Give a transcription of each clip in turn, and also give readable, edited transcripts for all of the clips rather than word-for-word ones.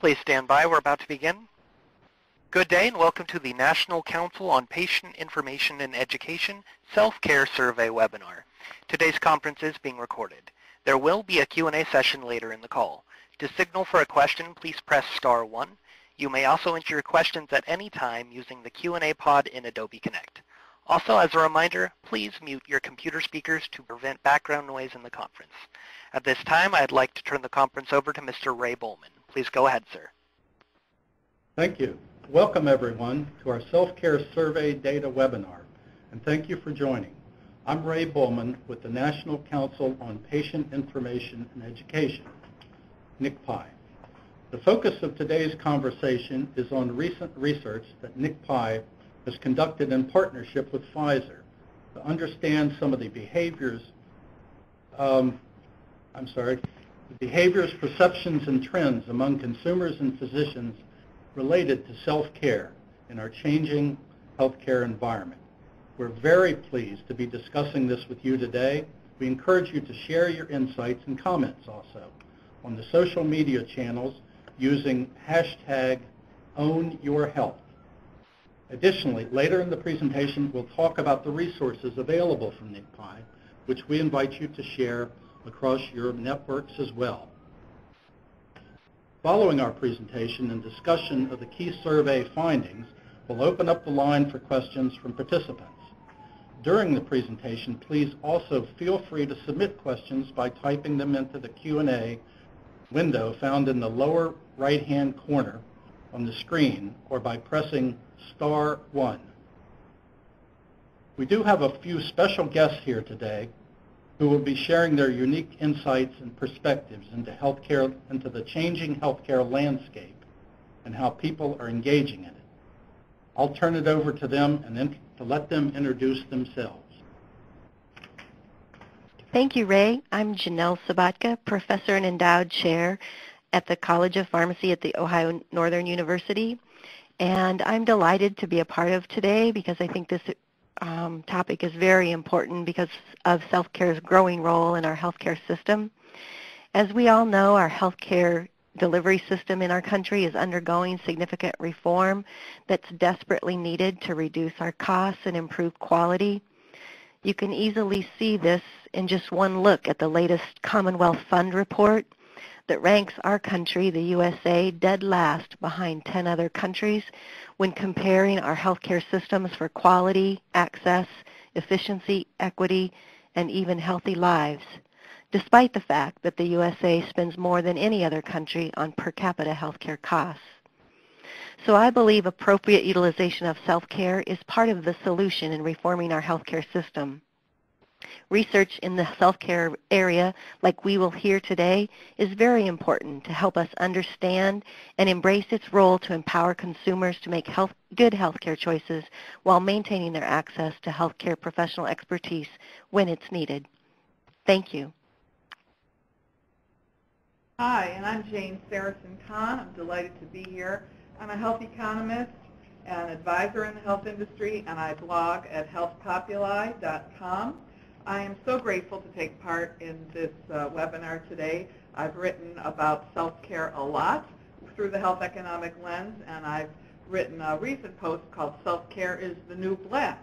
Please stand by. We're about to begin. Good day and welcome to the National Council on Patient Information and Education Self-Care Survey webinar. Today's conference is being recorded. There will be a Q&A session later in the call. To signal for a question, please press star 1. You may also enter your questions at any time using the Q&A pod in Adobe Connect. Also, as a reminder, please mute your computer speakers to prevent background noise in the conference. At this time, I'd like to turn the conference over to Mr. Ray Bowman. Please go ahead, sir. Thank you. Welcome, everyone, to our Self-Care Survey Data webinar, and thank you for joining. I'm Ray Bowman with the National Council on Patient Information and Education, NCPI. The focus of today's conversation is on recent research that NCPI has conducted in partnership with Pfizer to understand some of the behaviors, perceptions, and trends among consumers and physicians related to self-care in our changing healthcare environment. We're very pleased to be discussing this with you today. We encourage you to share your insights and comments also on the social media channels using hashtag #OwnYourHealth. Additionally, later in the presentation, we'll talk about the resources available from NCPI, which we invite you to share across your networks as well. Following our presentation and discussion of the key survey findings, we'll open up the line for questions from participants. During the presentation, please also feel free to submit questions by typing them into the Q&A window found in the lower right-hand corner on the screen or by pressing star 1. We do have a few special guests here today who will be sharing their unique insights and perspectives into healthcare, into the changing healthcare landscape and how people are engaging in it. I'll turn it over to them and then to let them introduce themselves. Thank you, Ray. I'm Jenelle Sobotka, professor and endowed chair at the College of Pharmacy at the Ohio Northern University. And I'm delighted to be a part of today because I think this topic is very important because of self-care's growing role in our healthcare system. As we all know, our healthcare delivery system in our country is undergoing significant reform that's desperately needed to reduce our costs and improve quality. You can easily see this in just one look at the latest Commonwealth Fund report that ranks our country, the USA, dead last behind 10 other countries when comparing our healthcare systems for quality, access, efficiency, equity, and even healthy lives, despite the fact that the USA spends more than any other country on per capita healthcare costs. So I believe appropriate utilization of self-care is part of the solution in reforming our healthcare system. Research in the self-care area, like we will hear today, is very important to help us understand and embrace its role to empower consumers to make good healthcare choices while maintaining their access to healthcare professional expertise when it's needed. Thank you. Hi, and I'm Jane Sarasohn-Kahn. I'm delighted to be here. I'm a health economist and advisor in the health industry, and I blog at healthpopuli.com. I am so grateful to take part in this webinar today. I've written about self-care a lot through the health economic lens, and I've written a recent post called Self-Care is the New Black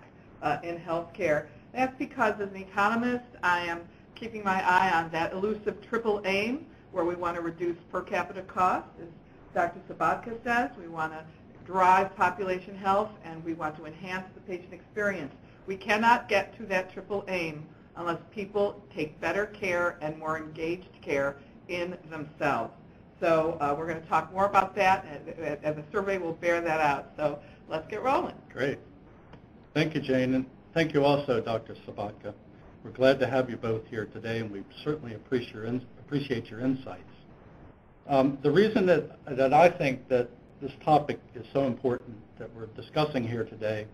in Healthcare. That's because as an economist, I am keeping my eye on that elusive triple aim where we want to reduce per capita costs. As Dr. Sobotka says, we want to drive population health, and we want to enhance the patient experience. We cannot get to that triple aim unless people take better care and more engaged care in themselves. So we're going to talk more about that, and the survey will bear that out. So let's get rolling. Great. Thank you, Jane, and thank you also, Dr. Sobotka. We're glad to have you both here today, and we certainly appreciate your insights. The reason that I think that this topic is so important that we're discussing here today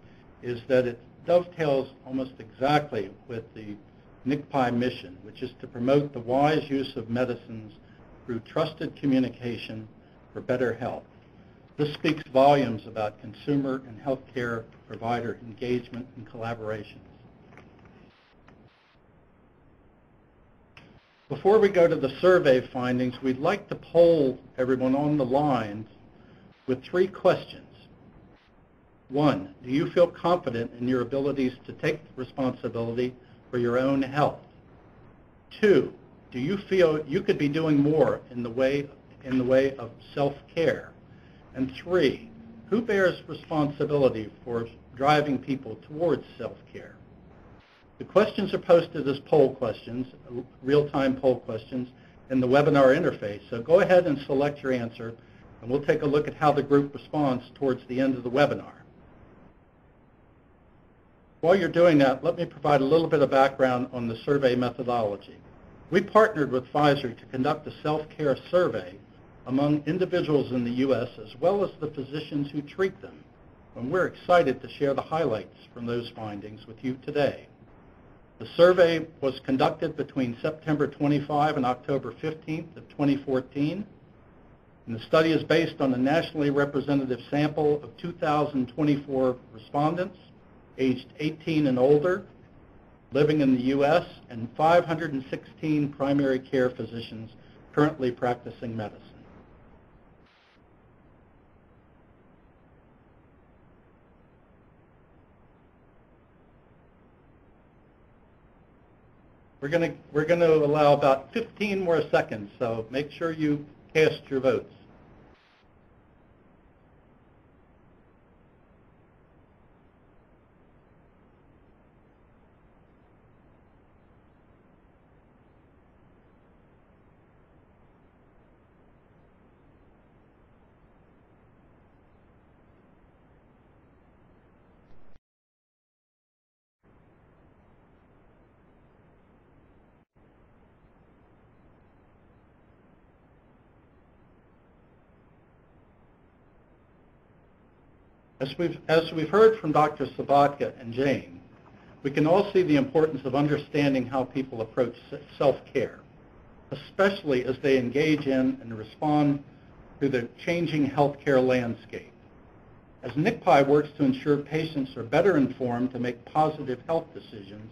is that it dovetails almost exactly with the NCPI mission, which is to promote the wise use of medicines through trusted communication for better health. This speaks volumes about consumer and healthcare provider engagement and collaboration. before we go to the survey findings, we'd like to poll everyone on the lines with 3 questions. 1, do you feel confident in your abilities to take responsibility for your own health? 2, do you feel you could be doing more in the way of self-care? And 3, who bears responsibility for driving people towards self-care? The questions are posted as poll questions, real-time poll questions, in the webinar interface. So go ahead and select your answer, and we'll take a look at how the group responds towards the end of the webinar. While you're doing that, let me provide a little bit of background on the survey methodology. We partnered with Pfizer to conduct a self-care survey among individuals in the U.S. as well as the physicians who treat them, and we're excited to share the highlights from those findings with you today. The survey was conducted between September 25 and October 15th of 2014, and the study is based on a nationally representative sample of 2,024 respondents aged 18 and older, living in the U.S., and 516 primary care physicians currently practicing medicine. We're going to allow about 15 more seconds, so make sure you cast your votes. As we've heard from Dr. Sobotka and Jane, we can all see the importance of understanding how people approach self-care, especially as they engage in and respond to the changing healthcare landscape. As NCPI works to ensure patients are better informed to make positive health decisions,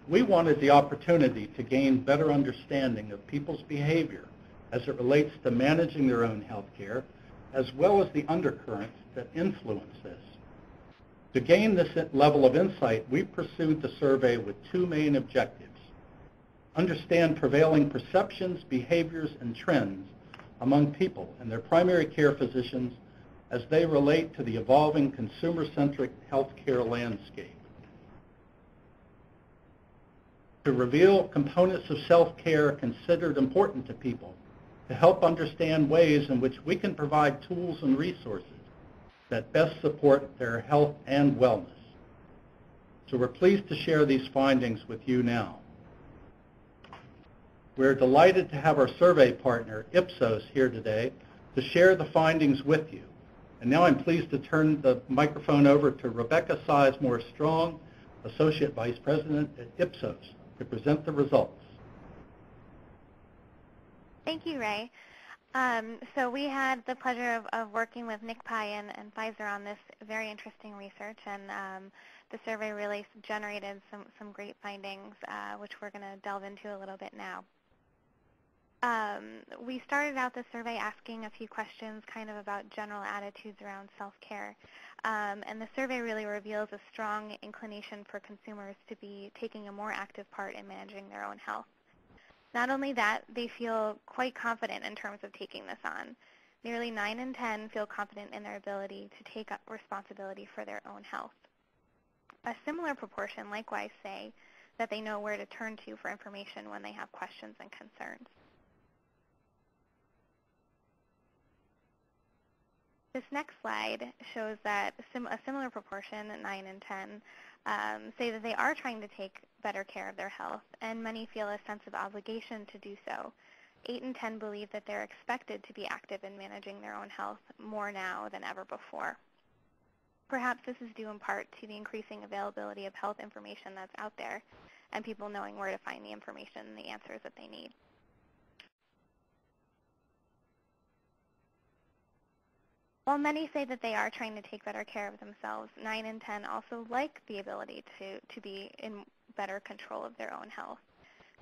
we wanted the opportunity to gain better understanding of people's behavior as it relates to managing their own healthcare, as well as the undercurrents that influence this. To gain this level of insight, we pursued the survey with 2 main objectives. Understand prevailing perceptions, behaviors, and trends among people and their primary care physicians as they relate to the evolving consumer-centric healthcare landscape. To reveal components of self-care considered important to people, to help understand ways in which we can provide tools and resources that best support their health and wellness. So we're pleased to share these findings with you now. We're delighted to have our survey partner, Ipsos, here today to share the findings with you. And now I'm pleased to turn the microphone over to Rebecca Sizemore-Strong, Associate Vice President at Ipsos, to present the results. Thank you, Ray. So we had the pleasure of working with NCPI and Pfizer on this very interesting research, and the survey really generated some great findings, which we're going to delve into a little bit now. We started out the survey asking a few questions kind of about general attitudes around self-care, and the survey really reveals a strong inclination for consumers to be taking a more active part in managing their own health. Not only that, they feel quite confident in terms of taking this on. Nearly 9 in 10 feel confident in their ability to take up responsibility for their own health. A similar proportion likewise say that they know where to turn to for information when they have questions and concerns. This next slide shows that a similar proportion, 9 in 10, say that they are trying to take better care of their health, and many feel a sense of obligation to do so. 8 in 10 believe that they're expected to be active in managing their own health more now than ever before. Perhaps this is due in part to the increasing availability of health information that's out there, and people knowing where to find the information and the answers that they need. While many say that they are trying to take better care of themselves, 9 in 10 also like the ability to be in better control of their own health.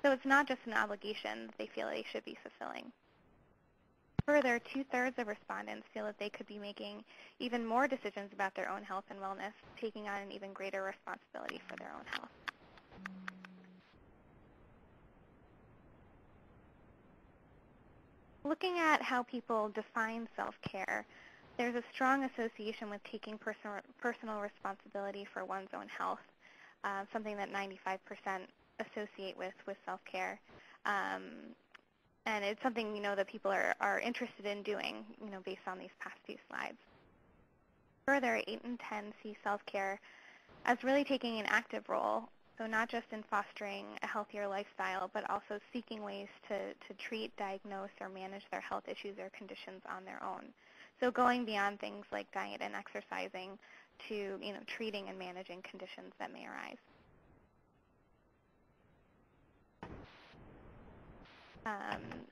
So it's not just an obligation that they feel they should be fulfilling. Further, 2/3 of respondents feel that they could be making even more decisions about their own health and wellness, taking on an even greater responsibility for their own health. Looking at how people define self-care, there's a strong association with taking personal responsibility for one's own health, something that 95% associate with self-care. And it's something, that people are interested in doing, based on these past few slides. Further, 8 in 10 see self-care as really taking an active role, so not just in fostering a healthier lifestyle, but also seeking ways to treat, diagnose, or manage their health issues or conditions on their own. So going beyond things like diet and exercising to, treating and managing conditions that may arise.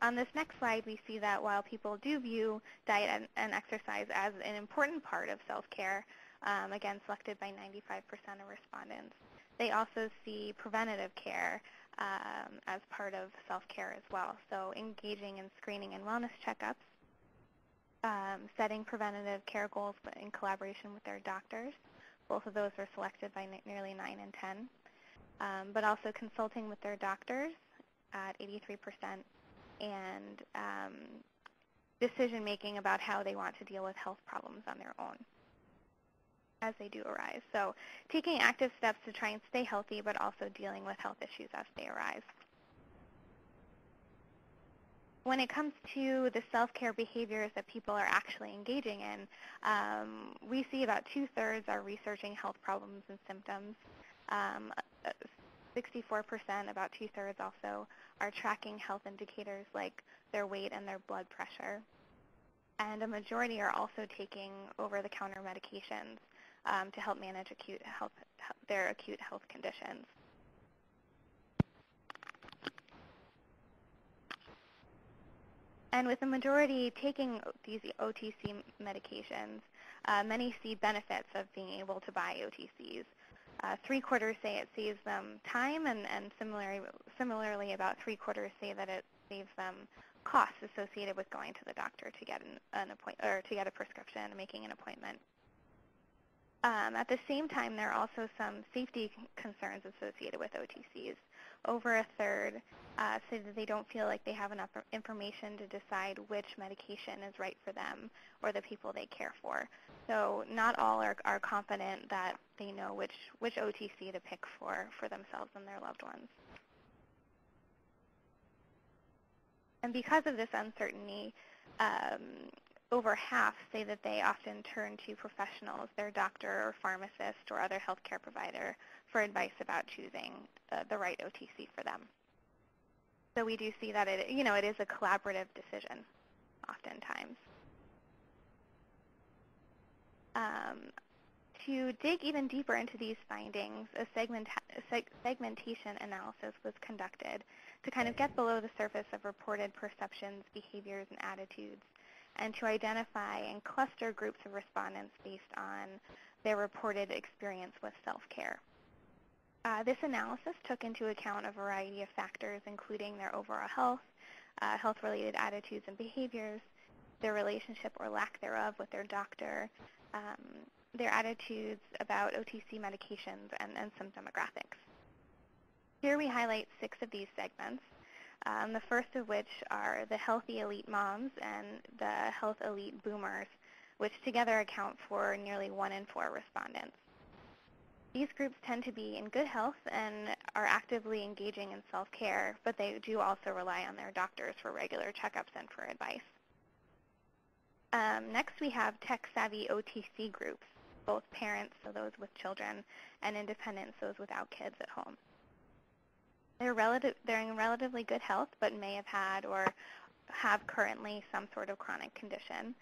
On this next slide, we see that while people do view diet and exercise as an important part of self-care, again, selected by 95% of respondents, they also see preventative care as part of self-care as well. So engaging in screening and wellness checkups, setting preventative care goals in collaboration with their doctors. Both of those are selected by nearly 9 in 10. But also consulting with their doctors at 83%, and decision-making about how they want to deal with health problems on their own as they do arise. So taking active steps to try and stay healthy, but also dealing with health issues as they arise. When it comes to the self-care behaviors that people are actually engaging in, we see about 2/3 are researching health problems and symptoms. 64%, about 2/3 also, are tracking health indicators like their weight and their blood pressure. And a majority are also taking over-the-counter medications to help manage their acute health conditions. And with the majority taking these OTC medications, many see benefits of being able to buy OTCs. 3/4 say it saves them time, and similarly, about 3/4 say that it saves them costs associated with going to the doctor to get an appointment or to get a prescription and making an appointment. At the same time, there are also some safety concerns associated with OTCs. Over 1/3 say that they don't feel like they have enough information to decide which medication is right for them or the people they care for. So not all are confident that they know which OTC to pick for themselves and their loved ones. And because of this uncertainty, over half say that they often turn to professionals, their doctor or pharmacist or other healthcare provider, for advice about choosing the right OTC for them. So we do see that it is a collaborative decision, oftentimes. To dig even deeper into these findings, a segmentation analysis was conducted to kind of get below the surface of reported perceptions, behaviors, and attitudes, and to identify and cluster groups of respondents based on their reported experience with self-care. This analysis took into account a variety of factors, including their overall health, health-related attitudes and behaviors, their relationship or lack thereof with their doctor, their attitudes about OTC medications, and some demographics. Here we highlight 6 of these segments, the first of which are the healthy elite moms and the health elite boomers, which together account for nearly 1 in 4 respondents. These groups tend to be in good health and are actively engaging in self-care, but they do also rely on their doctors for regular checkups and for advice. Next, we have tech-savvy OTC groups, both parents, so those with children, and independents, those without kids at home. They're in relatively good health, but may have had or have currently some sort of chronic condition.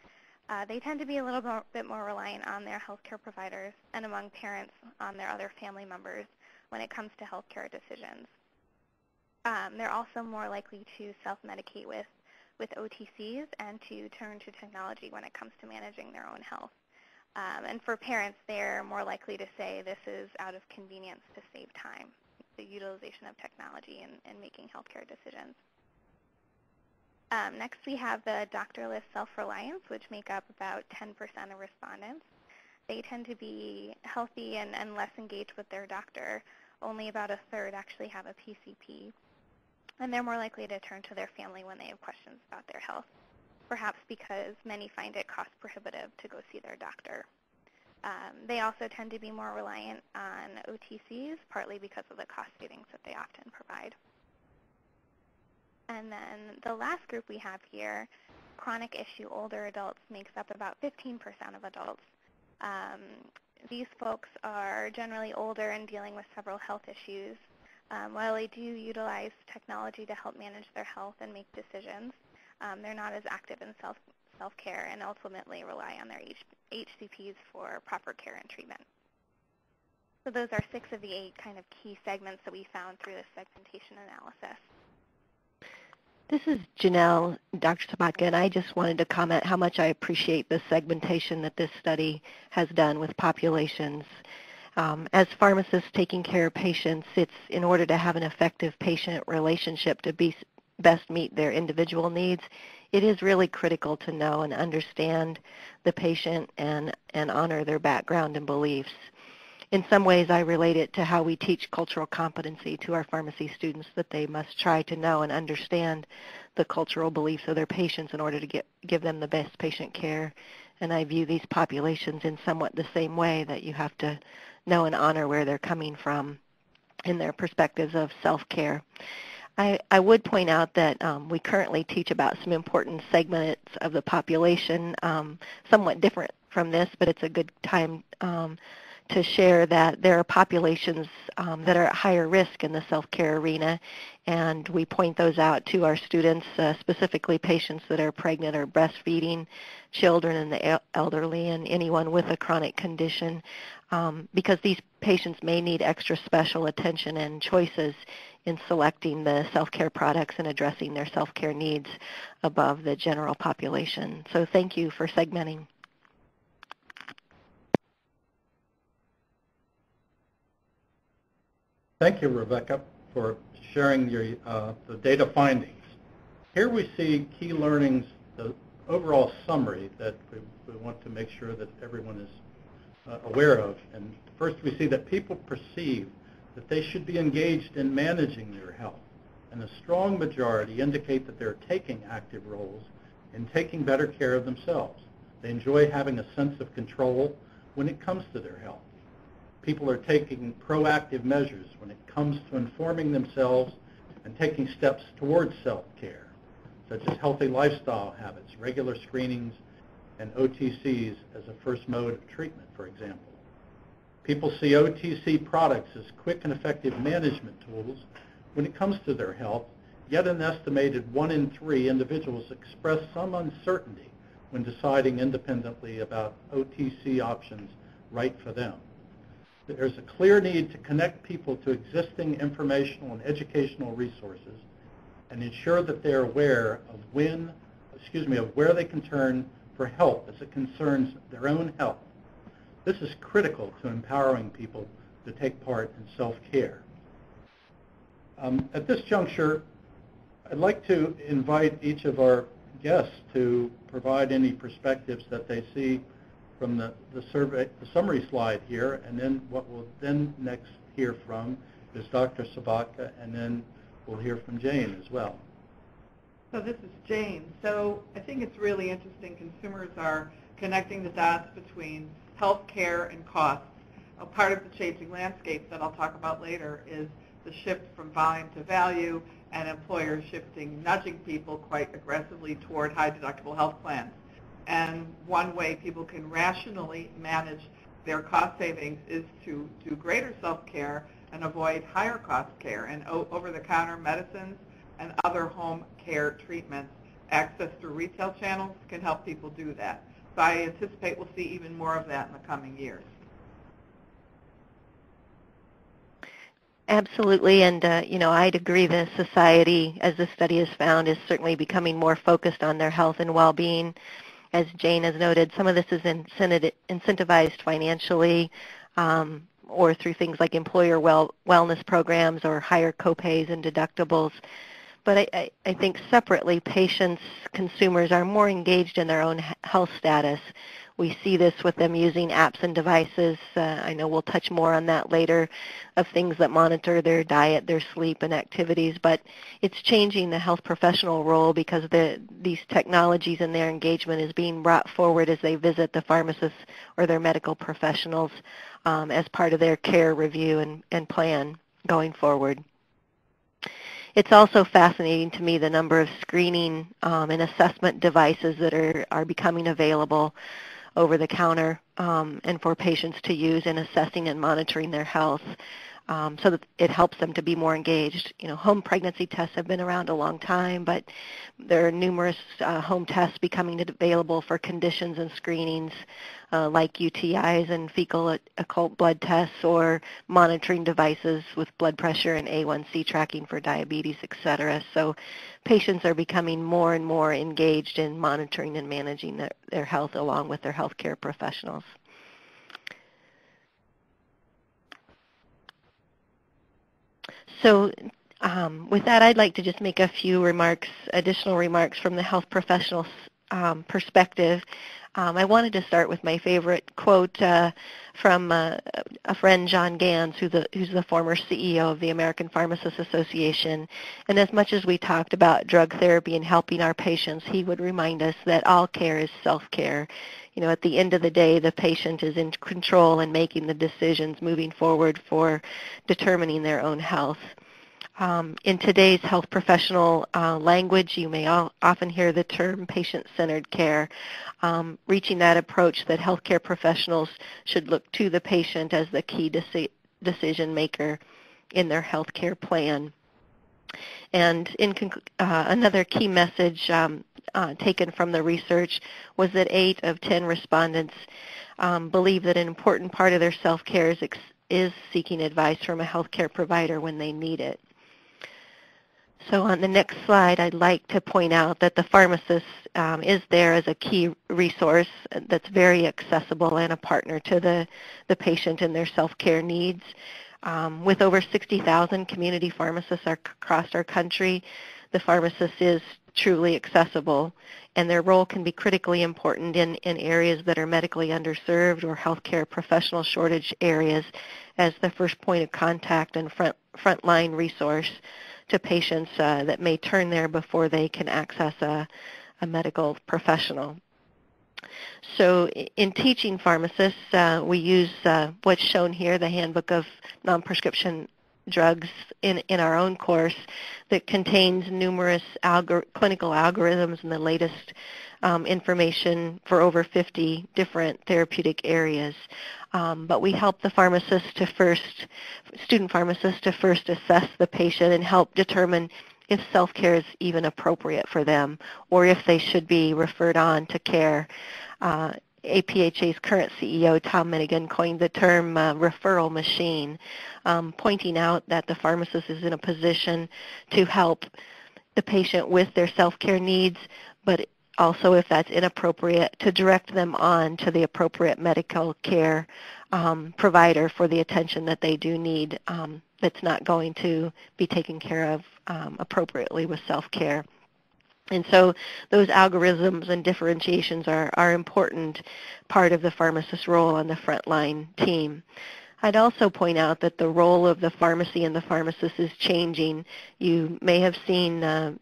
They tend to be a little bit more reliant on their healthcare providers and among parents on their other family members when it comes to healthcare decisions. They're also more likely to self-medicate with OTCs and to turn to technology when it comes to managing their own health. And for parents, they're more likely to say this is out of convenience to save time. the utilization of technology in making healthcare decisions. Next, we have the doctorless self-reliance, which make up about 10% of respondents. They tend to be healthy and less engaged with their doctor. Only about a third actually have a PCP. And they're more likely to turn to their family when they have questions about their health, perhaps because many find it cost prohibitive to go see their doctor. They also tend to be more reliant on OTCs, partly because of the cost savings that they often provide. And then the last group we have here, chronic issue older adults, makes up about 15% of adults. These folks are generally older and dealing with several health issues. While they do utilize technology to help manage their health and make decisions, they're not as active in self-care and ultimately rely on their HCPs for proper care and treatment. So those are 6 of the 8 kind of key segments that we found through this segmentation analysis. This is Jenelle, Dr. Sobotka, and I just wanted to comment how much I appreciate the segmentation that this study has done with populations. As pharmacists taking care of patients, it's in order to have an effective patient relationship to best meet their individual needs, it is really critical to know and understand the patient and honor their background and beliefs. In some ways, I relate it to how we teach cultural competency to our pharmacy students, that they must try to know and understand the cultural beliefs of their patients in order to give them the best patient care. And I view these populations in somewhat the same way, that you have to know and honor where they're coming from in their perspectives of self-care. I would point out that we currently teach about some important segments of the population, somewhat different from this, but it's a good time to share that there are populations that are at higher risk in the self-care arena, and we point those out to our students, specifically patients that are pregnant or breastfeeding, children and the elderly, and anyone with a chronic condition, because these patients may need extra special attention and choices in selecting the self-care products and addressing their self-care needs above the general population. So thank you for segmenting. Thank you, Rebecca, for sharing the data findings. Here we see key learnings, the overall summary that we want to make sure that everyone is aware of. And first, we see that people perceive that they should be engaged in managing their health, and a strong majority indicate that they're taking active roles in taking better care of themselves. They enjoy having a sense of control when it comes to their health. People are taking proactive measures when it comes to informing themselves and taking steps towards self-care, such as healthy lifestyle habits, regular screenings, and OTCs as a first mode of treatment, for example. People see OTC products as quick and effective management tools when it comes to their health, yet an estimated 1 in 3 individuals express some uncertainty when deciding independently about OTC options right for them. There's a clear need to connect people to existing informational and educational resources and ensure that they're aware of where they can turn for help as it concerns their own health. This is critical to empowering people to take part in self-care. At this juncture, I'd like to invite each of our guests to provide any perspectives that they see from the summary slide here, and then what we'll then next hear from is Dr. Sobotka, and then we'll hear from Jane as well. So this is Jane. So I think it's really interesting. Consumers are connecting the dots between health care and costs. A part of the changing landscape that I'll talk about later is the shift from volume to value, and employers nudging people quite aggressively toward high deductible health plans. And one way people can rationally manage their cost savings is to do greater self-care and avoid higher cost care. And over-the-counter medicines and other home care treatments, access through retail channels can help people do that. So I anticipate we'll see even more of that in the coming years. Absolutely, and I'd agree that society, as this study has found, is certainly becoming more focused on their health and well-being. As Jane has noted, some of this is incentivized financially, or through things like employer wellness programs or higher copays and deductibles. But I think separately, patients, consumers are more engaged in their own health status. We see this with them using apps and devices. I know we'll touch more on that later, of things that monitor their diet, their sleep, and activities. But it's changing the health professional role because these technologies and their engagement is being brought forward as they visit the pharmacists or their medical professionals as part of their care review and plan going forward. It's also fascinating to me the number of screening and assessment devices that are becoming available over the counter and for patients to use in assessing and monitoring their health so that it helps them to be more engaged. You know, home pregnancy tests have been around a long time, but there are numerous home tests becoming available for conditions and screenings like UTIs and fecal occult blood tests, or monitoring devices with blood pressure and A1C tracking for diabetes, etc. So patients are becoming more and more engaged in monitoring and managing their health along with their healthcare professionals. So with that, I'd like to just make a few additional remarks from the health professional's perspective. I wanted to start with my favorite quote from a friend, John Gans, who's the former CEO of the American Pharmacists Association. And as much as we talked about drug therapy and helping our patients, he would remind us that all care is self-care. You know, at the end of the day, the patient is in control and making the decisions moving forward for determining their own health. In today's health professional language, you may often hear the term patient-centered care, reaching that approach that healthcare professionals should look to the patient as the key decision maker in their healthcare plan. And another key message taken from the research was that 8 of 10 respondents believe that an important part of their self-care is seeking advice from a healthcare provider when they need it. So on the next slide, I'd like to point out that the pharmacist is there as a key resource that's very accessible and a partner to the patient and their self-care needs. With over 60,000 community pharmacists across our country, the pharmacist is truly accessible, and their role can be critically important in areas that are medically underserved or healthcare professional shortage areas as the first point of contact and frontline resource to patients that may turn there before they can access a medical professional. So in teaching pharmacists, we use what's shown here, the Handbook of Non-Prescription Drugs in our own course that contains numerous clinical algorithms and the latest information for over 50 different therapeutic areas. But we help the student pharmacists to first assess the patient and help determine if self-care is even appropriate for them or if they should be referred on to care. APHA's current CEO, Tom Minigan, coined the term referral machine, pointing out that the pharmacist is in a position to help the patient with their self-care needs, but also, if that's inappropriate, to direct them on to the appropriate medical care provider for the attention that they do need that's not going to be taken care of appropriately with self-care. And so those algorithms and differentiations are important part of the pharmacist's role on the frontline team. I'd also point out that the role of the pharmacy and the pharmacist is changing. You may have seen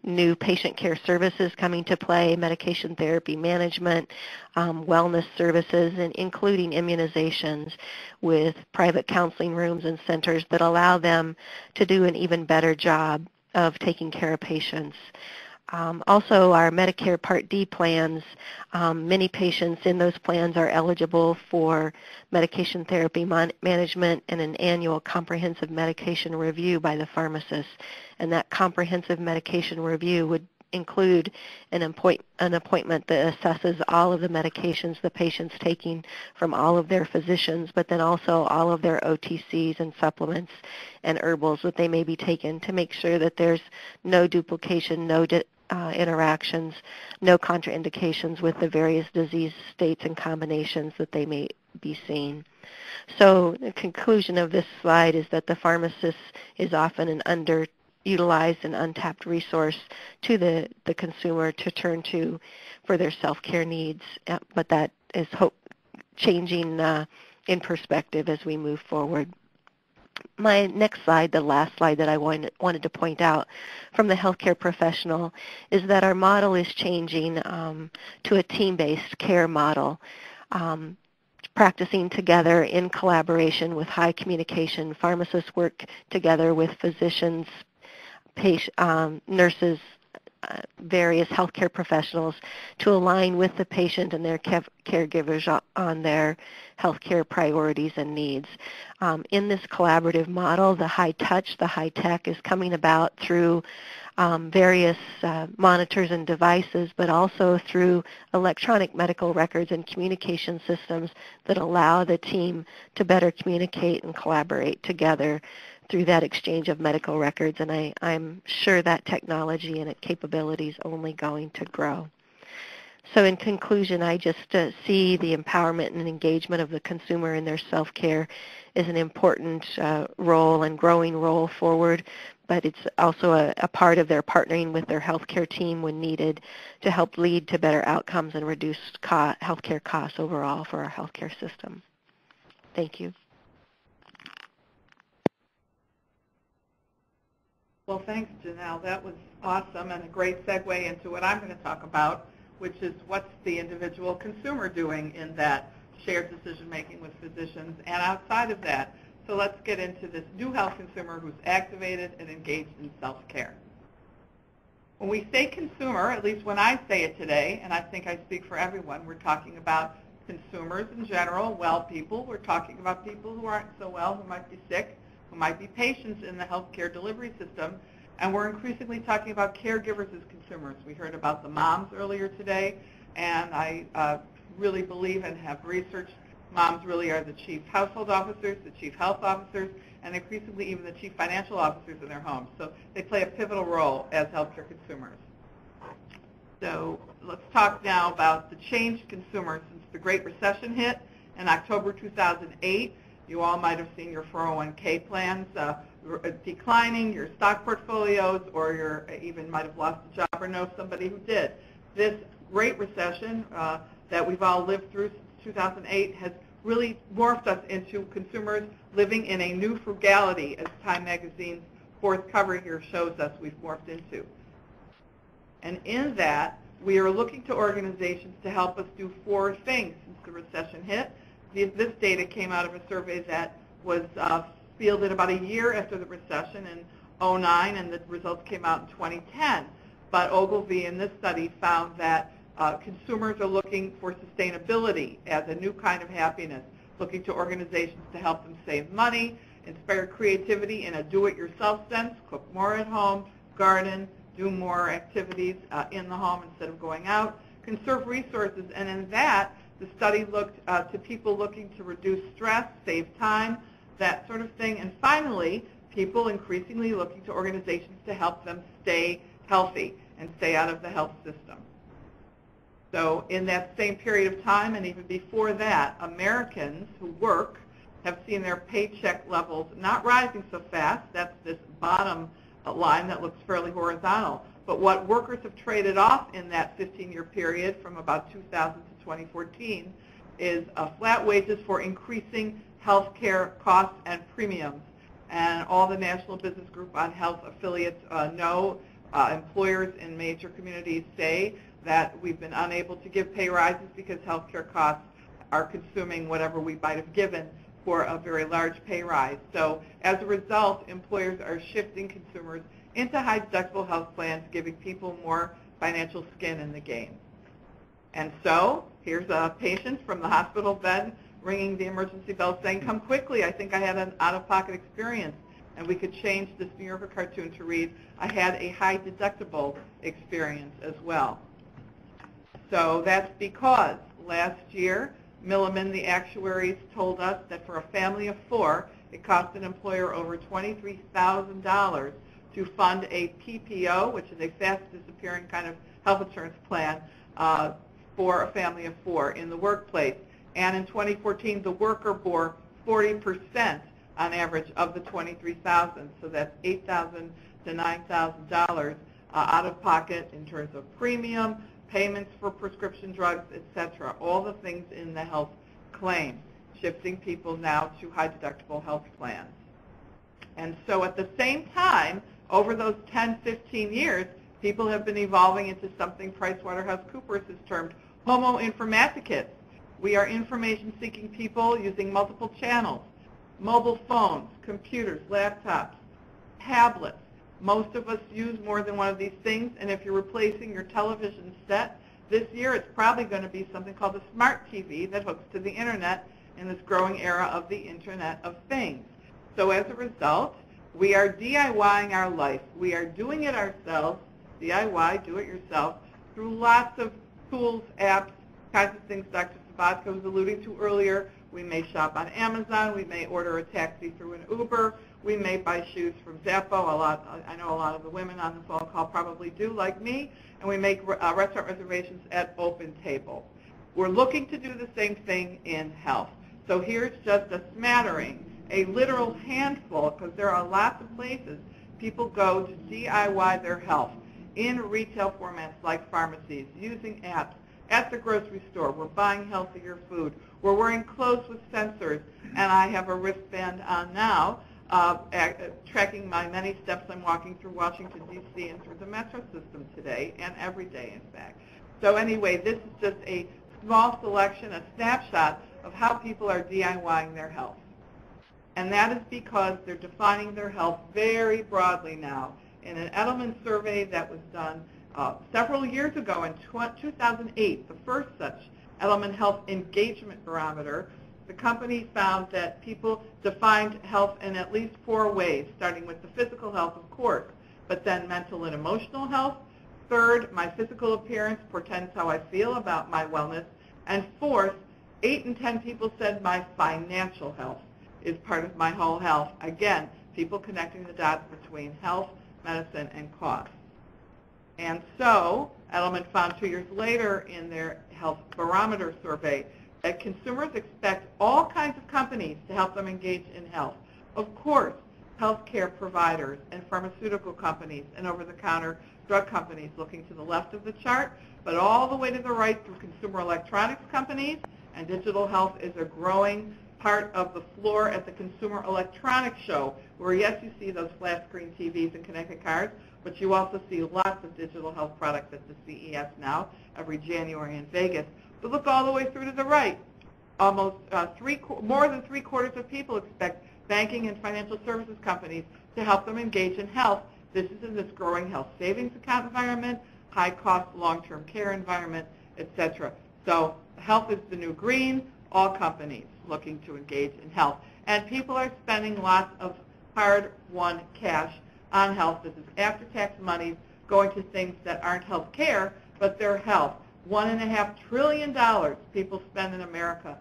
new patient care services coming to play, medication therapy management, wellness services, and including immunizations with private counseling rooms and centers that allow them to do an even better job of taking care of patients. Also, our Medicare Part D plans, many patients in those plans are eligible for medication therapy management and an annual comprehensive medication review by the pharmacist. And that comprehensive medication review would include an appointment that assesses all of the medications the patient's taking from all of their physicians, but then also all of their OTCs and supplements and herbals that they may be taking to make sure that there's no duplication, no interactions, no contraindications with the various disease states and combinations that they may be seeing. So the conclusion of this slide is that the pharmacist is often an underutilized and untapped resource to the consumer to turn to for their self-care needs, but that is changing in perspective as we move forward. My next slide, the last slide that I wanted to point out from the healthcare professional, is that our model is changing to a team-based care model, practicing together in collaboration with high communication. Pharmacists work together with physicians, nurses, various healthcare professionals to align with the patient and their caregivers on their healthcare priorities and needs. In this collaborative model, the high touch, the high tech is coming about through various monitors and devices, but also through electronic medical records and communication systems that allow the team to better communicate and collaborate together through that exchange of medical records, and I'm sure that technology and its capability is only going to grow. So in conclusion, I just see the empowerment and engagement of the consumer in their self-care as an important role and growing role forward, but it's also a part of their partnering with their healthcare team when needed to help lead to better outcomes and reduce healthcare costs overall for our healthcare system. Thank you. Well, thanks, Jenelle. That was awesome and a great segue into what I'm going to talk about, which is what's the individual consumer doing in that shared decision-making with physicians and outside of that. So let's get into this new health consumer who's activated and engaged in self-care. When we say consumer, at least when I say it today, and I think I speak for everyone, we're talking about consumers in general, well people. We're talking about people who aren't so well, who might be sick, who might be patients in the healthcare delivery system, and we're increasingly talking about caregivers as consumers. We heard about the moms earlier today, and I really believe and have researched moms really are the chief household officers, the chief health officers, and increasingly even the chief financial officers in their homes. So they play a pivotal role as healthcare consumers. So let's talk now about the changed consumer since the Great Recession hit in October 2008. You all might have seen your 401k plans declining, your stock portfolios, or you even might have lost a job or know somebody who did. This Great Recession that we've all lived through since 2008 has really morphed us into consumers living in a new frugality, as Time Magazine's fourth cover here shows us we've morphed into. And in that, we are looking to organizations to help us do four things since the recession hit. This data came out of a survey that was fielded about a year after the recession in 2009, and the results came out in 2010. But Ogilvy in this study found that consumers are looking for sustainability as a new kind of happiness, looking to organizations to help them save money, inspire creativity in a do-it-yourself sense, cook more at home, garden, do more activities in the home instead of going out, conserve resources, and in that, the study looked to people looking to reduce stress, save time, that sort of thing, and finally, people increasingly looking to organizations to help them stay healthy and stay out of the health system. So in that same period of time, and even before that, Americans who work have seen their paycheck levels not rising so fast. That's this bottom line that looks fairly horizontal. But what workers have traded off in that 15-year period from about 2000 to 2014 is flat wages for increasing health care costs and premiums. And all the National Business Group on Health affiliates know employers in major communities say that we've been unable to give pay rises because health care costs are consuming whatever we might have given for a very large pay rise. So as a result, employers are shifting consumers into high deductible health plans, giving people more financial skin in the game. And so here's a patient from the hospital bed ringing the emergency bell saying, "Come quickly, I think I had an out-of-pocket experience." And we could change this New Yorker cartoon to read, "I had a high deductible experience as well." So that's because last year, Milliman, the actuaries, told us that for a family of four, it cost an employer over $23,000 to fund a PPO, which is a fast disappearing kind of health insurance plan for a family of four in the workplace. And in 2014, the worker bore 40% on average of the $23,000. So that's $8,000 to $9,000 out of pocket in terms of premium, payments for prescription drugs, etc. All the things in the health claim, shifting people now to high deductible health plans. And so at the same time, over those 10, 15 years, people have been evolving into something PricewaterhouseCoopers has termed homo informaticus. We are information-seeking people using multiple channels, mobile phones, computers, laptops, tablets. Most of us use more than one of these things, and if you're replacing your television set this year, it's probably going to be something called a smart TV that hooks to the Internet in this growing era of the Internet of Things. So as a result, we are DIYing our life. We are doing it ourselves, DIY, do it yourself, through lots of tools, apps, kinds of things Dr. Sobotka was alluding to earlier. We may shop on Amazon. We may order a taxi through an Uber. We may buy shoes from Zappos. I know a lot of the women on the phone call probably do, like me. And we make restaurant reservations at Open Table. We're looking to do the same thing in health. So here's just a smattering, a literal handful, because there are lots of places people go to DIY their health in retail formats like pharmacies, using apps, at the grocery store. We're buying healthier food. We're wearing clothes with sensors, and I have a wristband on now tracking my many steps I'm walking through Washington, D.C. and through the metro system today, and every day, in fact. So anyway, this is just a small selection, a snapshot of how people are DIYing their health. And that is because they're defining their health very broadly now. In an Edelman survey that was done several years ago in 2008, the first such Edelman Health Engagement Barometer, the company found that people defined health in at least 4 ways, starting with the physical health, of course, but then mental and emotional health. Third, my physical appearance portends how I feel about my wellness. And fourth, 8 in 10 people said my financial health is part of my whole health. Again, people connecting the dots between health, medicine, and cost. And so Edelman found 2 years later in their health barometer survey that consumers expect all kinds of companies to help them engage in health. Of course, healthcare providers and pharmaceutical companies and over-the-counter drug companies looking to the left of the chart, but all the way to the right through consumer electronics companies, and digital health is a growing part of the floor at the Consumer Electronics Show, where yes, you see those flat screen TVs and connected cars, but you also see lots of digital health products at the CES now, every January in Vegas. But look all the way through to the right. Almost more than 3/4 of people expect banking and financial services companies to help them engage in health. This is in this growing health savings account environment, high-cost long-term care environment, etc. So health is the new green, all companies looking to engage in health. And people are spending lots of hard-won cash on health. This is after-tax money going to things that aren't health care, but they're health. $1.5 trillion people spend in America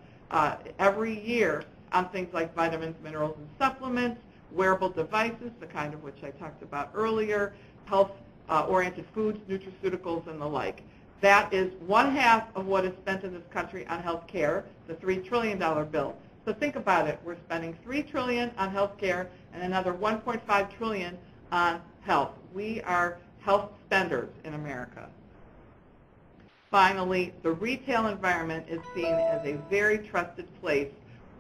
every year on things like vitamins, minerals, and supplements, wearable devices, the kind of which I talked about earlier, health-oriented foods, nutraceuticals, and the like. That is 1/2 of what is spent in this country on health care, the $3 trillion bill. So think about it. We're spending $3 trillion on health care and another $1.5 trillion on health. We are health spenders in America. Finally, the retail environment is seen as a very trusted place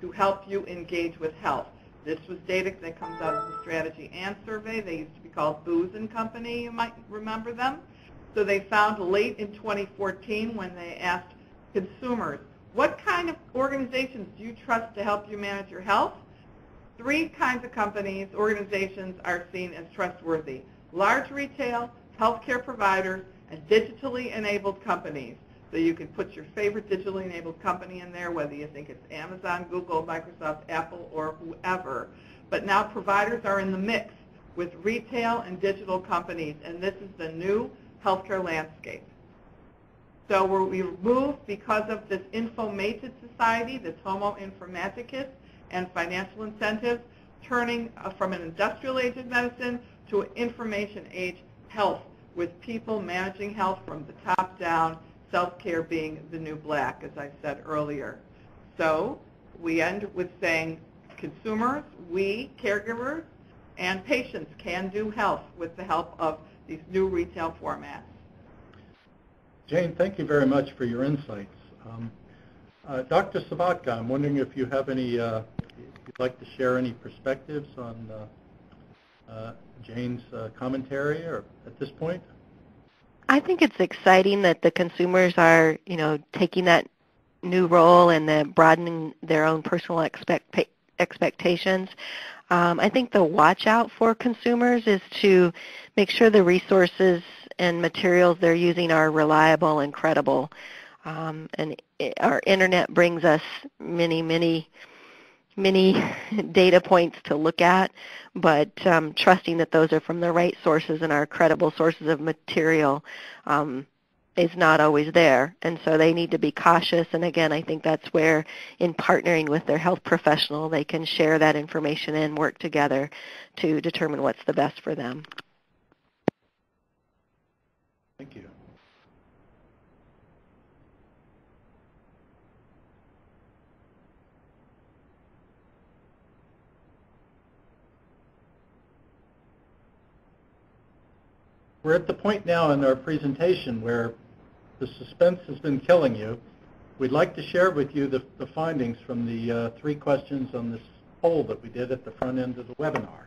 to help you engage with health. This was data that comes out of the Strategy and survey. They used to be called Booz and Company, you might remember them. So they found late in 2014 when they asked consumers, what kind of organizations do you trust to help you manage your health? 3 kinds of companies, organizations are seen as trustworthy: large retail, healthcare providers, and digitally enabled companies. So you can put your favorite digitally enabled company in there, whether you think it's Amazon, Google, Microsoft, Apple, or whoever. But now providers are in the mix with retail and digital companies, and this is the new healthcare landscape. So we move because of this info-mated society, this homo informaticus, and financial incentives, turning from an industrial age of medicine to an information age health, with people managing health from the top down, self-care being the new black, as I said earlier. So we end with saying consumers, we, caregivers, and patients can do health with the help of these new retail formats. Jane, thank you very much for your insights. Dr. Sobotka, I'm wondering if you have any, if you'd like to share any perspectives on Jane's commentary or at this point? I think it's exciting that the consumers are, taking that new role and broadening their own personal expectations. I think the watch out for consumers is to make sure the resources and materials they're using are reliable and credible. Our internet brings us many data points to look at, but trusting that those are from the right sources and are credible sources of material is not always there. And so they need to be cautious. And again, I think that's where, in partnering with their health professional, they can share that information and work together to determine what's the best for them. Thank you. We're at the point now in our presentation where the suspense has been killing you. We'd like to share with you the findings from the 3 questions on this poll that we did at the front end of the webinar.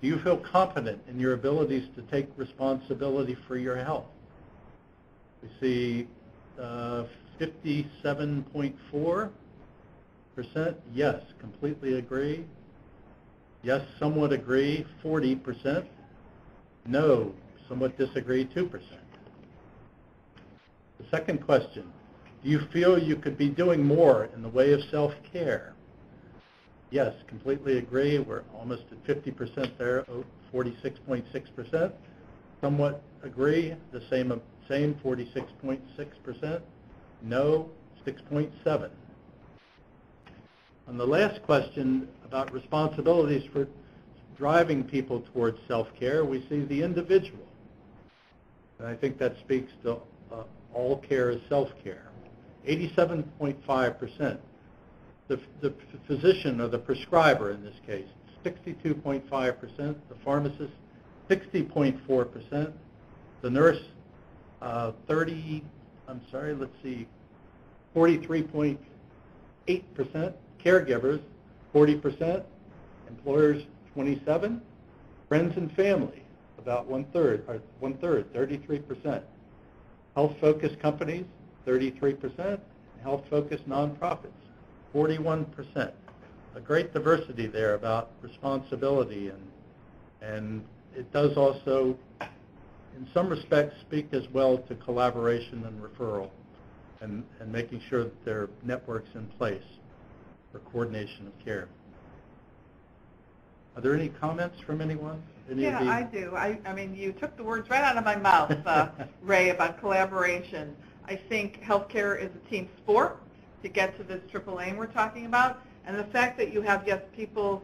Do you feel confident in your abilities to take responsibility for your health? We see 57.4%, yes, completely agree. Yes, somewhat agree, 40%. No, somewhat disagree, 2%. The second question, do you feel you could be doing more in the way of self-care? Yes, completely agree. We're almost at 50% there, 46.6%. Somewhat agree, the same 46.6%. No, 6.7%. On the last question about responsibilities for driving people towards self-care, we see the individual. And I think that speaks to all care is self-care. 87.5%. The physician or the prescriber in this case, 62.5%. The pharmacist, 60.4%. The nurse, 43.8%. Caregivers, 40%. Employers, 27%. Friends and family, about one-third, 33%. Health-focused companies, 33%. Health-focused nonprofits, 41%. A great diversity there about responsibility, and it does also, in some respects, speak as well to collaboration and referral and making sure that there are networks in place for coordination of care. Are there any comments from anyone? I do. I mean, you took the words right out of my mouth, Ray, about collaboration. I think healthcare is a team sport to get to this triple aim we're talking about. And the fact that you have, yes,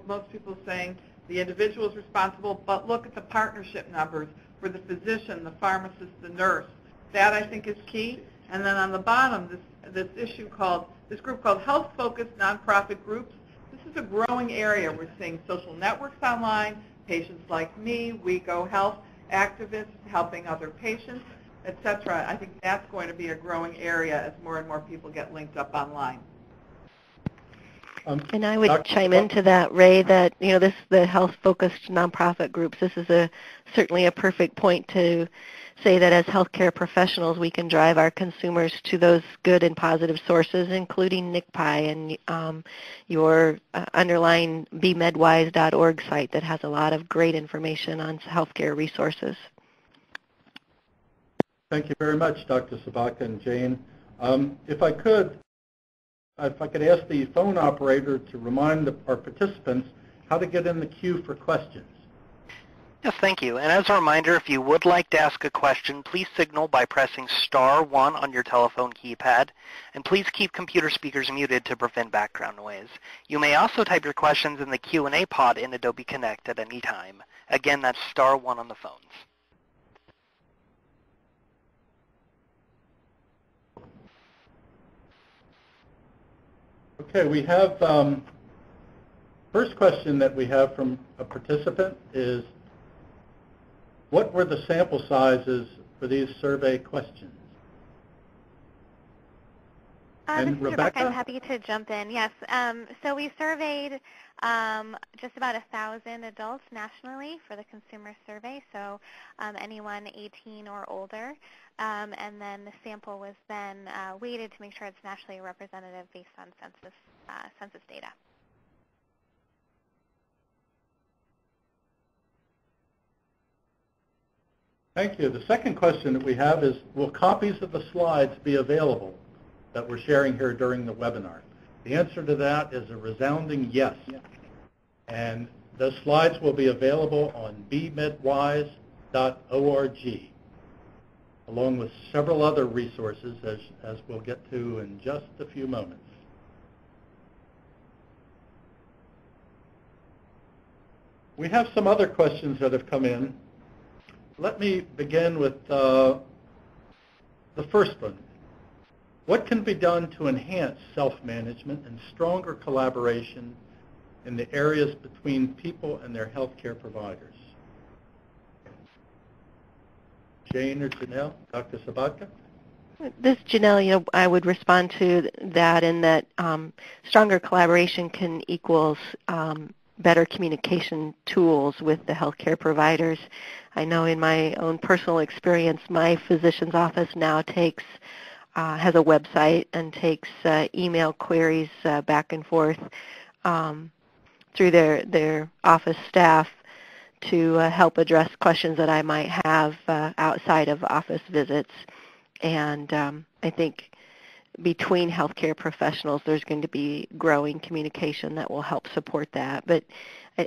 most people saying the individual is responsible, but look at the partnership numbers for the physician, the pharmacist, the nurse. That, I think, is key. And then on the bottom, this group called health-focused nonprofit groups. This is a growing area. We're seeing social networks online, patients like me, We Go Health, activists helping other patients, etc. I think that's going to be a growing area as more and more people get linked up online. And I would chime into that, Ray, that the health-focused nonprofit groups. This is certainly a perfect point to say that as healthcare professionals, we can drive our consumers to those good and positive sources, including NCPI and your underlying bemedwise.org site that has a lot of great information on healthcare resources. Thank you very much, Dr. Sobotka and Jane. If I could ask the phone operator to remind our participants how to get in the queue for questions. Yes, thank you. And as a reminder, if you would like to ask a question, please signal by pressing *1 on your telephone keypad. And please keep computer speakers muted to prevent background noise. You may also type your questions in the Q&A pod in Adobe Connect at any time. Again, that's *1 on the phones. Okay, we have, first question that we have from a participant is, what were the sample sizes for these survey questions? This is Rebecca? I'm happy to jump in. Yes. So we surveyed just about 1,000 adults nationally for the consumer survey, so anyone 18 or older. And then the sample was then weighted to make sure it's nationally representative based on census data. Thank you. The second question that we have is, will copies of the slides be available that we're sharing here during the webinar? The answer to that is a resounding yes. And those slides will be available on bmedwise.org, along with several other resources, as we'll get to in just a few moments. We have some other questions that have come in. Let me begin with the first one. What can be done to enhance self-management and stronger collaboration in the areas between people and their healthcare providers? Jane or Jenelle? Dr. Sobotka? This is Jenelle. I would respond to that in that stronger collaboration can equals better communication tools with the healthcare providers. I know in my own personal experience, my physician's office now has a website and takes email queries back and forth through their office staff to help address questions that I might have outside of office visits. And I think between healthcare professionals, there's going to be growing communication that will help support that. But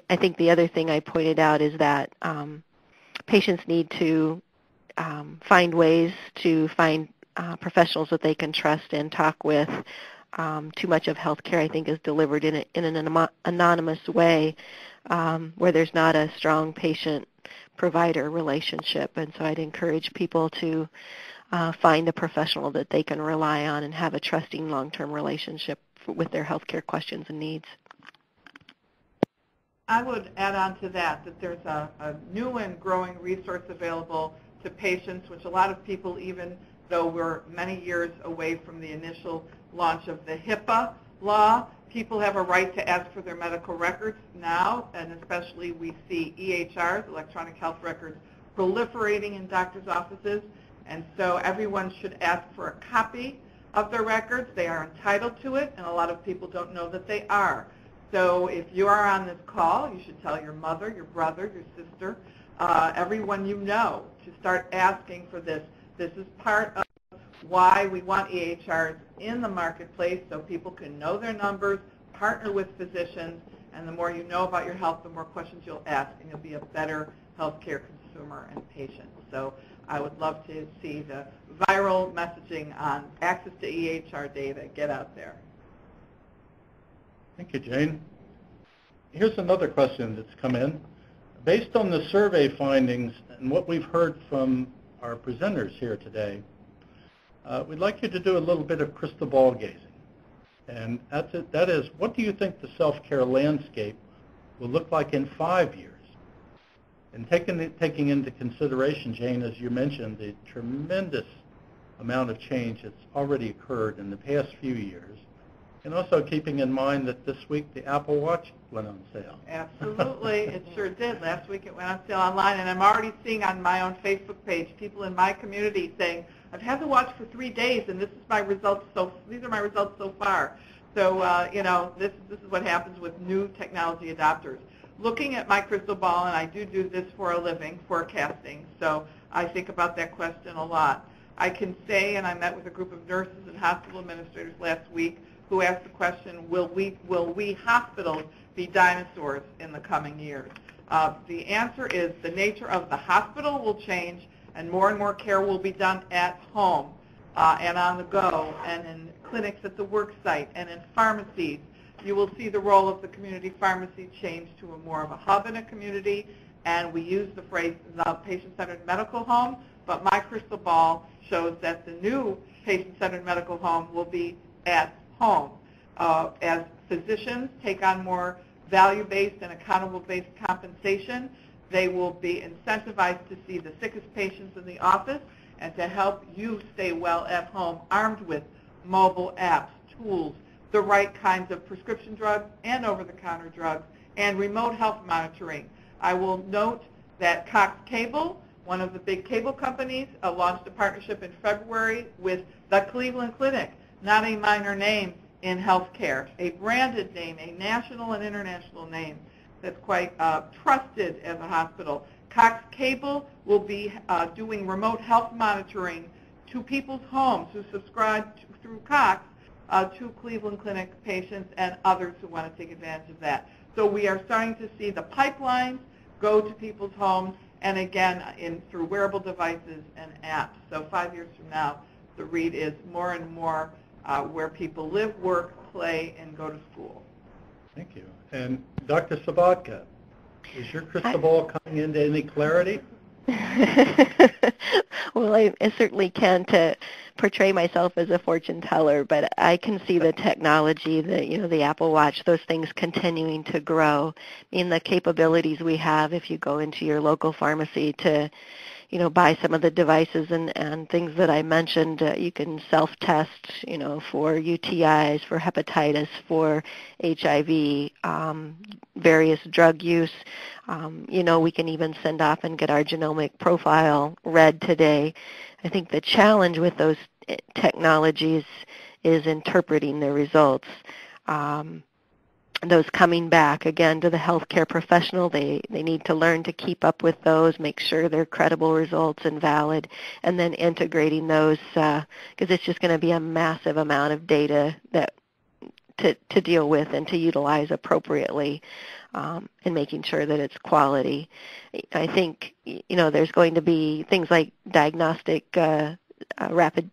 I think the other thing I pointed out is that patients need to find ways to find professionals that they can trust and talk with. Too much of healthcare, I think, is delivered in an anonymous way where there's not a strong patient-provider relationship. And so I'd encourage people to find a professional that they can rely on and have a trusting long-term relationship with their healthcare questions and needs. I would add on to that there's a new and growing resource available to patients, which a lot of people, even though we're many years away from the initial launch of the HIPAA law, people have a right to ask for their medical records now, and especially we see EHRs, electronic health records, proliferating in doctors' offices. And so everyone should ask for a copy of their records. They are entitled to it, and a lot of people don't know that they are. So if you are on this call, you should tell your mother, your brother, your sister, everyone you know to start asking for this. This is part of why we want EHRs in the marketplace, so people can know their numbers, partner with physicians, and the more you know about your health, the more questions you'll ask, and you'll be a better healthcare consumer and patient. So I would love to see the viral messaging on access to EHR data get out there. Thank you, Jane. Here's another question that's come in. Based on the survey findings and what we've heard from our presenters here today, we'd like you to do a little bit of crystal ball gazing. And that is, what do you think the self-care landscape will look like in 5 years? And taking into consideration, Jane, as you mentioned, the tremendous amount of change that's already occurred in the past few years, and also keeping in mind that this week the Apple Watch went on sale. Absolutely, it sure did. Last week it went on sale online, and I'm already seeing on my own Facebook page people in my community saying, I've had the watch for 3 days, and this is my results. These are my results so far. So you know, this is what happens with new technology adopters. Looking at my crystal ball, and I do this for a living, forecasting, so I think about that question a lot. I can say, and I met with a group of nurses and hospital administrators last week who asked the question, will we hospitals be dinosaurs in the coming years? The answer is the nature of the hospital will change, and more care will be done at home and on the go, and in clinics at the work site, and in pharmacies. You will see the role of the community pharmacy change to a more of a hub in a community, and we use the phrase the patient-centered medical home, but my crystal ball shows that the new patient-centered medical home will be at home. as physicians take on more value-based and accountable-based compensation, they will be incentivized to see the sickest patients in the office and to help you stay well at home, armed with mobile apps, tools, the right kinds of prescription drugs and over-the-counter drugs, and remote health monitoring. I will note that Cox Cable, one of the big cable companies, launched a partnership in February with the Cleveland Clinic, not a minor name in healthcare, a branded name, a national and international name that's quite trusted as a hospital. Cox Cable will be doing remote health monitoring to people's homes who subscribe through Cox to Cleveland Clinic patients and others who want to take advantage of that. So we are starting to see the pipelines go to people's homes, and again, through wearable devices and apps. So 5 years from now, the REIT is more and more where people live, work, play, and go to school. Thank you. And Dr. Sobotka, is your crystal ball coming into any clarity? Well, I certainly can't portray myself as a fortune teller, but I can see the technology, the Apple Watch, those things continuing to grow. I mean, the capabilities we have if you go into your local pharmacy to, buy some of the devices and things that I mentioned. You can self-test, for UTIs, for hepatitis, for HIV, various drug use. We can even send off and get our genomic profile read today. I think the challenge with those technologies is interpreting the results. Those coming back, again, to the healthcare professional, they need to learn to keep up with those, make sure they're credible results and valid, and then integrating those, because it's just going to be a massive amount of data that to deal with and to utilize appropriately, and making sure that it's quality. I think, there's going to be things like diagnostic rapid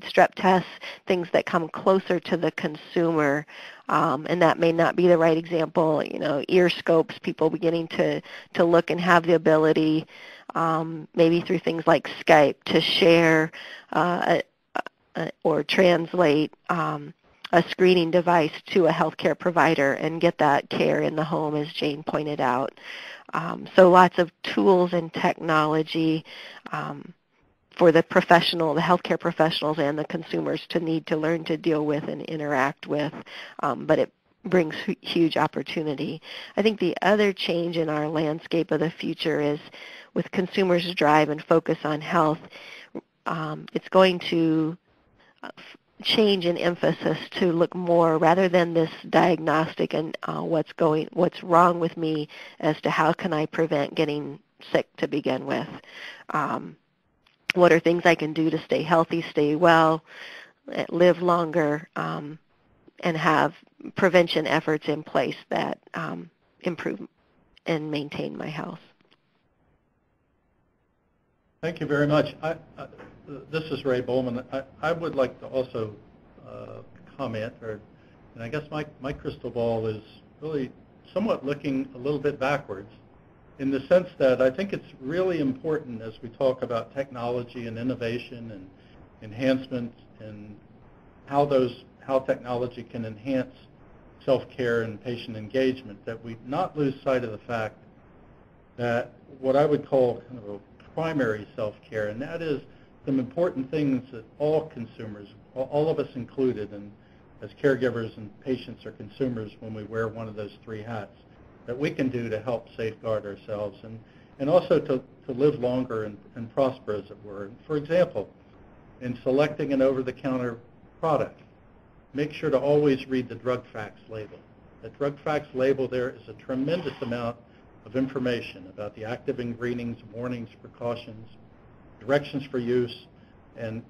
strep tests, things that come closer to the consumer, and that may not be the right example. Ear scopes, people beginning to look and have the ability, maybe through things like Skype, to share or translate a screening device to a healthcare provider and get that care in the home, as Jane pointed out. So lots of tools and technology for the healthcare professionals and the consumers to need to learn to deal with and interact with, but it brings huge opportunity. I think the other change in our landscape of the future is with consumers' drive and focus on health, it's going to change in emphasis to look more, rather than this diagnostic and what's wrong with me, as to how can I prevent getting sick to begin with. What are things I can do to stay healthy, stay well, live longer, and have prevention efforts in place that improve and maintain my health. Thank you very much. This is Ray Bowman. I would like to also comment, and I guess my crystal ball is really somewhat looking a little bit backwards, in the sense that I think it's really important as we talk about technology and innovation and enhancements and how technology can enhance self-care and patient engagement, that we not lose sight of the fact that what I would call kind of a primary self-care, and that is some important things that all consumers, all of us included, and as caregivers and patients or consumers when we wear one of those three hats, that we can do to help safeguard ourselves and also to live longer and prosper, as it were. For example, in selecting an over-the-counter product, make sure to always read the drug facts label. The drug facts label there is a tremendous amount of information about the active ingredients, warnings, precautions, directions for use, and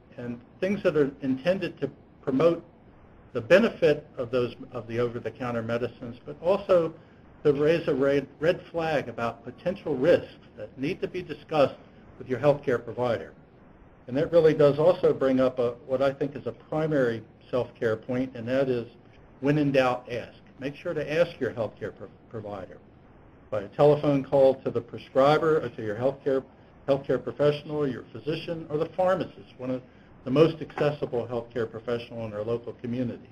things that are intended to promote the benefit of the over-the-counter medicines, but also to raise a red flag about potential risks that need to be discussed with your healthcare provider. And that really does also bring up what I think is a primary self-care point, and that is, when in doubt, ask. Make sure to ask your healthcare provider by a telephone call to the prescriber or to your healthcare professional, or your physician, or the pharmacist, one the most accessible healthcare professional in our local communities.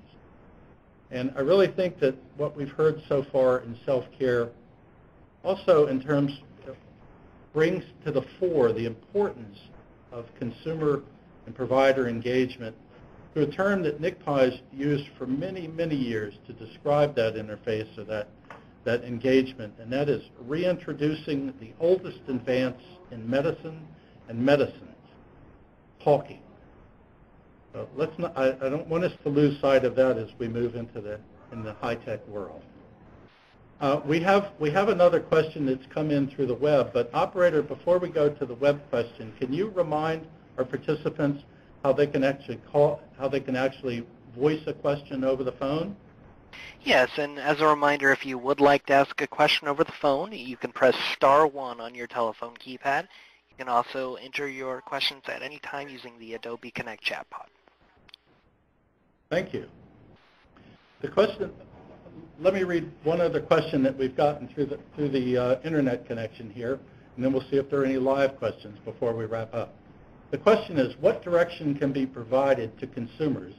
And I really think that what we've heard so far in self-care also in terms of brings to the fore the importance of consumer and provider engagement through a term that NCPI has used for many, many years to describe that interface or that engagement, and that is reintroducing the oldest advance in medicine and medicines, talking. So let's not, I don't want us to lose sight of that as we move into the high-tech world. We have another question that's come in through the web, but operator, before we go to the web question, can you remind our participants how they can actually voice a question over the phone? Yes, and as a reminder, if you would like to ask a question over the phone, you can press *1 on your telephone keypad. You can also enter your questions at any time using the Adobe Connect chat pod. Thank you. The question, let me read one other question that we've gotten through the internet connection here, and then we'll see if there are any live questions before we wrap up. The question is, what direction can be provided to consumers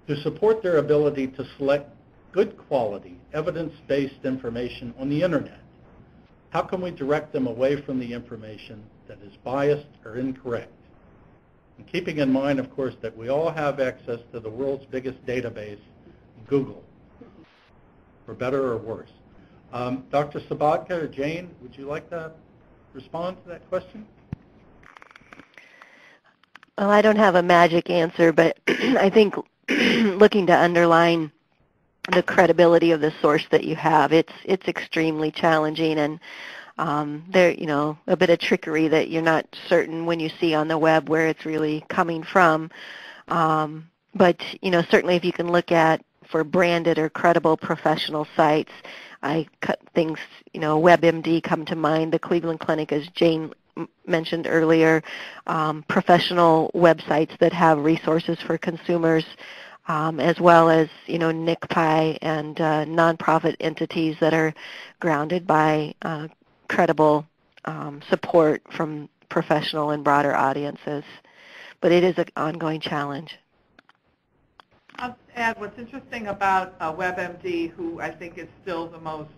to support their ability to select good quality, evidence-based information on the internet? How can we direct them away from the information that is biased or incorrect? And keeping in mind, of course, that we all have access to the world's biggest database, Google, for better or worse. Dr. Sobotka or Jane, would you like to respond to that question? Well, I don't have a magic answer, but I think looking to underline the credibility of the source that you have, it's extremely challenging, and there, a bit of trickery that you're not certain when you see on the web where it's really coming from. But certainly if you can look at for branded or credible professional sites, I cut things, WebMD come to mind, the Cleveland Clinic, as Jane mentioned earlier, professional websites that have resources for consumers, as well as, NCPI and nonprofit entities that are grounded by credible support from professional and broader audiences. But it is an ongoing challenge. I'll add what's interesting about WebMD, who I think is still the most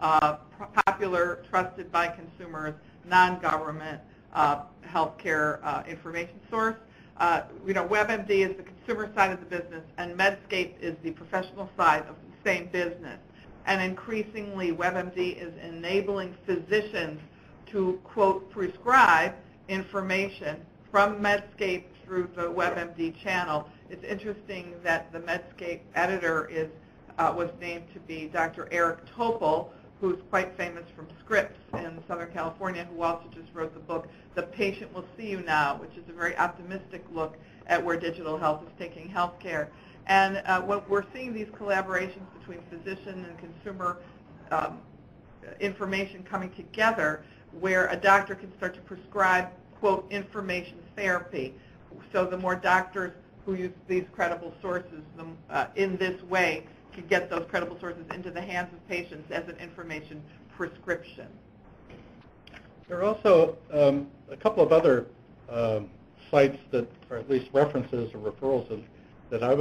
popular, trusted by consumers, non-government healthcare information source. WebMD is the consumer side of the business, and Medscape is the professional side of the same business. And increasingly, WebMD is enabling physicians to, quote, prescribe information from Medscape through the WebMD channel. It's interesting that the Medscape editor was named to be Dr. Eric Topol, who's quite famous from Scripps in Southern California, who also just wrote the book, The Patient Will See You Now, which is a very optimistic look at where digital health is taking healthcare. And what we're seeing these collaborations between physician and consumer information coming together, where a doctor can start to prescribe, quote, information therapy. So the more doctors who use these credible sources in this way can get those credible sources into the hands of patients as an information prescription. There are also a couple of other sites that, or at least references or referrals that I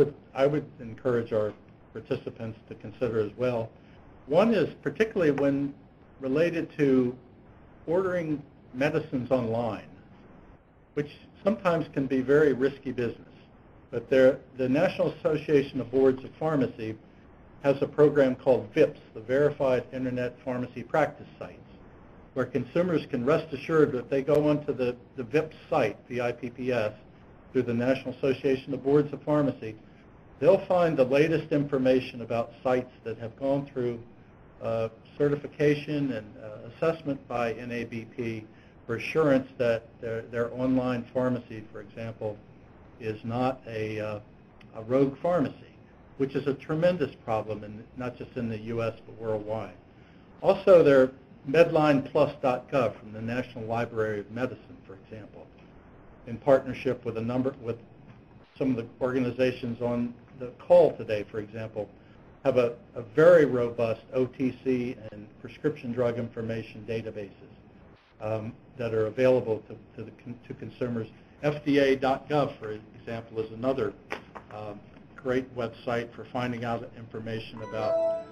would encourage our participants to consider as well. One is particularly when related to ordering medicines online, which sometimes can be very risky business. But the National Association of Boards of Pharmacy has a program called VIPS, the Verified Internet Pharmacy Practice Sites, where consumers can rest assured that if they go onto the VIPS site, VIPPS, through the National Association of Boards of Pharmacy, they'll find the latest information about sites that have gone through certification and assessment by NABP for assurance that their online pharmacy, for example, is not a rogue pharmacy, which is a tremendous problem, not just in the U.S. but worldwide. Also, they're medlineplus.gov from the National Library of Medicine, for example, in partnership with some of the organizations on the call today, for example, have a very robust OTC and prescription drug information databases that are available to consumers FDA.gov, for example, is another great website for finding out information about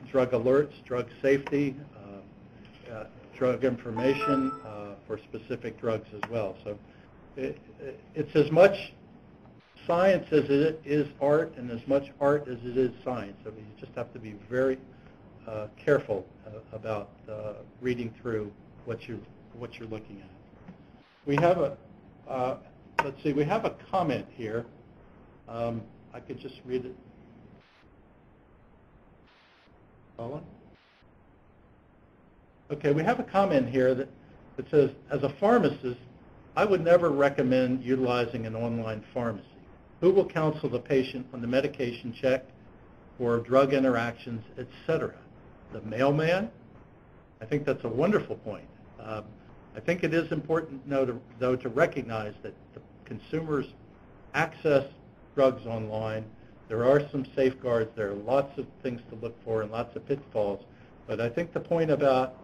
drug alerts, drug safety, drug information for specific drugs as well. So it's as much science as it is art, and as much art as it is science. I mean, you just have to be very careful about reading through what you're looking at. We have a let's see. We have a comment here. I could just read it. Colin? Okay, we have a comment here that says, as a pharmacist, I would never recommend utilizing an online pharmacy. Who will counsel the patient on the medication check or drug interactions, etc.? The mailman? I think that's a wonderful point. I think it is important, though, to recognize that the consumers access drugs online. There are some safeguards. There are lots of things to look for and lots of pitfalls. But I think the point about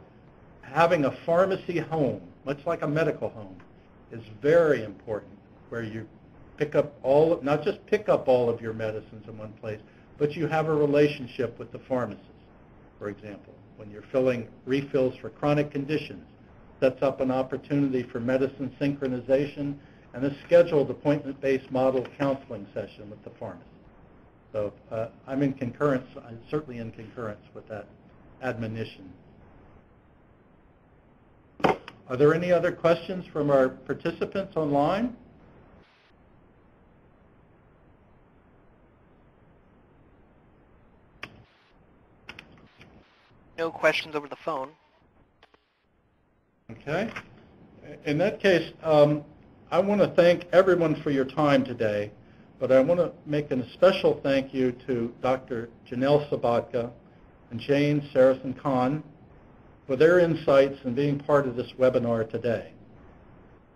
having a pharmacy home, much like a medical home, is very important, where you pick up not just pick up all of your medicines in one place, but you have a relationship with the pharmacist. For example, when you're filling refills for chronic conditions, sets up an opportunity for medicine synchronization and a scheduled appointment-based model counseling session with the pharmacist. So I'm certainly in concurrence with that admonition. Are there any other questions from our participants online? No questions over the phone. Okay. In that case, I want to thank everyone for your time today, but I want to make a special thank you to Dr. Jenelle Sobotka and Jane Sarasohn-Kahn for their insights and being part of this webinar today.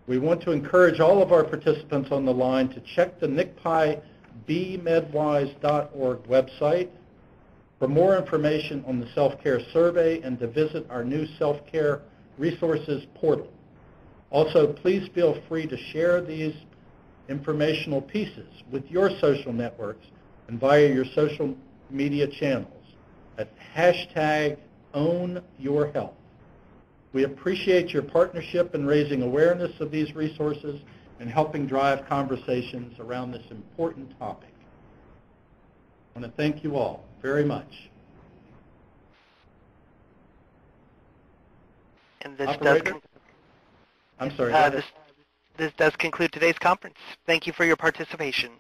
We want to encourage all of our participants on the line to check the NCPI bmedwise.org website for more information on the self-care survey and to visit our new self-care resources portal. Also, please feel free to share these informational pieces with your social networks and via your social media channels at #OwnYourHealth. We appreciate your partnership in raising awareness of these resources and helping drive conversations around this important topic. I want to thank you all very much. And this Operator? I'm sorry. this does conclude today's conference. Thank you for your participation.